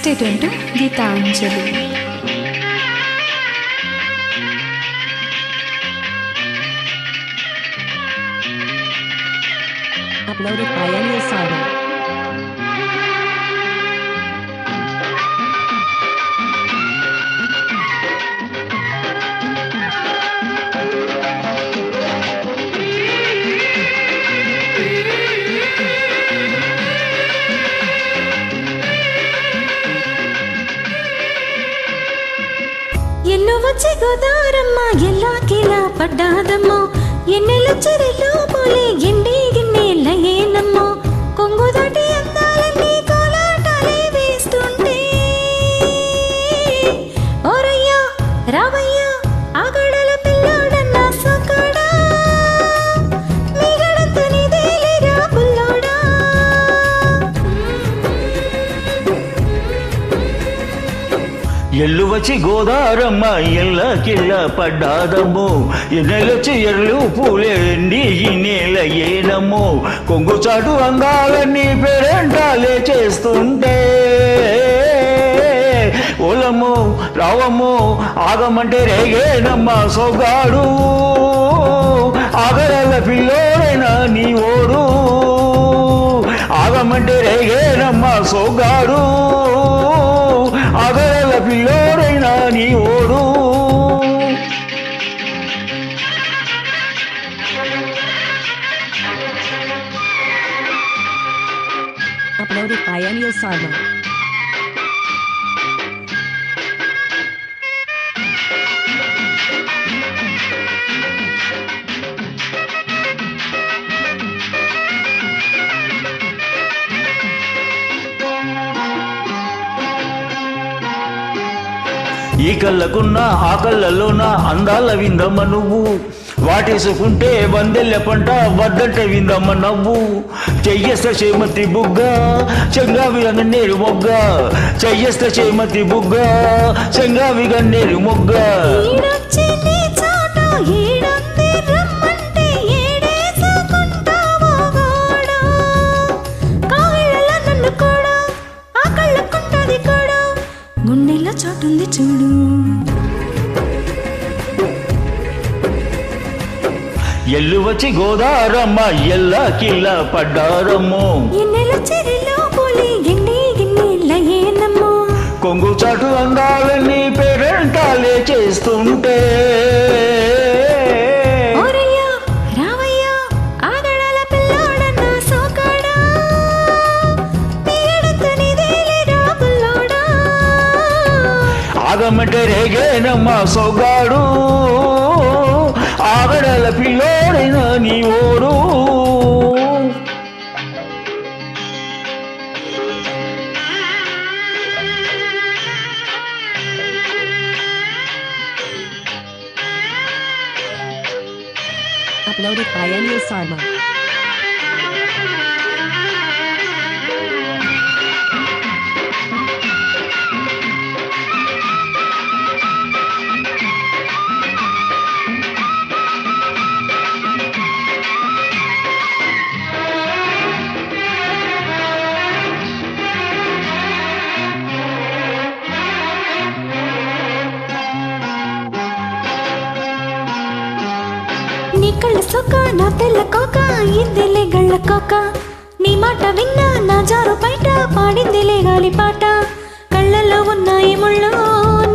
Stay tuned to Geetanjali. Uploaded by Anil Sarma. ఎల్లు వచ్చి గోదారమ్మ ఎల్లాకిలా పడ్డాదమ్మో ఎన్నెలు చెరిలో పోలే ఎండి గిన్నెల ఏనమ్మో కొంగు దాటి అందాలన్నీ కోలాటాలే వేస్తుంటే ఓరయ్యా రావయ్యా ఆగడల పిల్లోడన్నా సోకాడా మీగడంత నీదేలేరా పుల్లోడా ఎల్లు వచ్చి గోదారమ్మ ఎల్ల కిల్ల పడ్డాదమ్మో ఎన్నెలొచ్చి ఎర్లు పూలేండి ఈ నేల ఏనమ్మో కొంగు చాటు అందాలన్నీ పేరెంటాలే చేస్తుంటే ఓలమ్మో రావమ్మో ఆగమంటే రేగేనమ్మ సోగాడు ఆగరల పిల్లోడైనా నీ ఓడు ఆగమంటే రేగేనమ్మ సోగాడు ఆగరల పిల్లోడైనా నీ ఓడు. Uploaded by Anil Sarma. ఈ కళ్ళకున్న ఆ కళ్ళలోన అందాల విందమ్మ నువ్వు వాటేసుకుంటే వందెల్ల పంట వద్దంటే విందమ్మ నవ్వు చెయ్యేస్త చేమతి బుగ్గ చెంగావి గన్నేరు మొగ్గ చెయ్యేస్త చేమతి బుగ్గ చెంగావి గన్నేరు మొగ్గ గుండెల చోటుంది చూడు ఎల్లు వచ్చి గోదారమ్మ ఎల్ల కిల్ల పడ్డారమ్మో ఎన్నెల చెరిలో పోలి గిన్నె గిన్నెల ఏనమ్మో కొంగు చాటు అందాలన్నీ పేరెంటాలే చేస్తుంటే ఓరయ్యా రావయ్యా ఆగడాల పిల్లోడన్నా సోకాడా మీగడంత నీదేలేరా పుల్లోడా ఆగమంటే రేగేనమ్మ సోగాడు ఆగడల పిల్లోడైనా నీ ఓడు. Uploaded by Anil Sarma. నీ కళ్ళ సొక్క నా తెల్ల కోక ఇందెలే గళ్ళ కోక నీ మాట విన్నా నా జారు బయట పాడిందిలే గాలి పాట కళ్ళల్లో ఉన్నాయి ముళ్ళు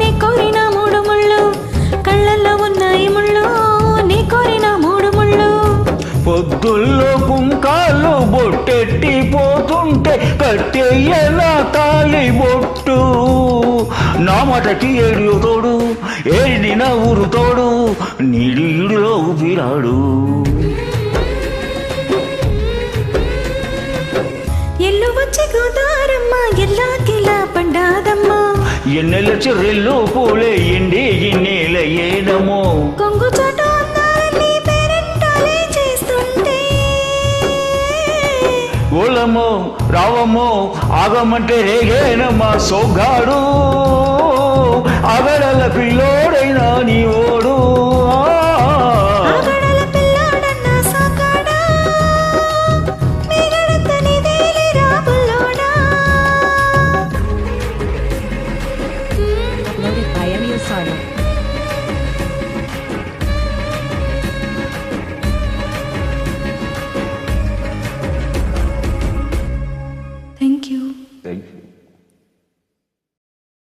నీ కోరిన మూడు ముళ్ళు కళ్ళల్లో ఉన్నాయి ముళ్ళు నీ కోరిన మూడు ముళ్ళు పొద్దుల్లో కుంకాలు బొట్టెట్టి పోతుంటే కట్టెయ్య నా తాలి బొట్టు నా మాటకి ఏడు తోడు ఏడి నా ఊరు తోడు నీడు ఈడులో ఊపిరాడు. ఎల్లు వచ్చి గోదారమ్మ ఎల్లాకిలా పడ్డాదమ్మా ఎన్నెల చెర్రెల్లో పూలే ఎండి ఇన్నేల ఏనమో కొంగు చాటు అందాలన్నీ పేరెంటాలే చేస్తుంటే ఓలమ్మో రావమ్మో ఆగమంటే రేగేనమ్మా సోగాడు ఆగడల పిల్లోడైనా నీ ఓడు.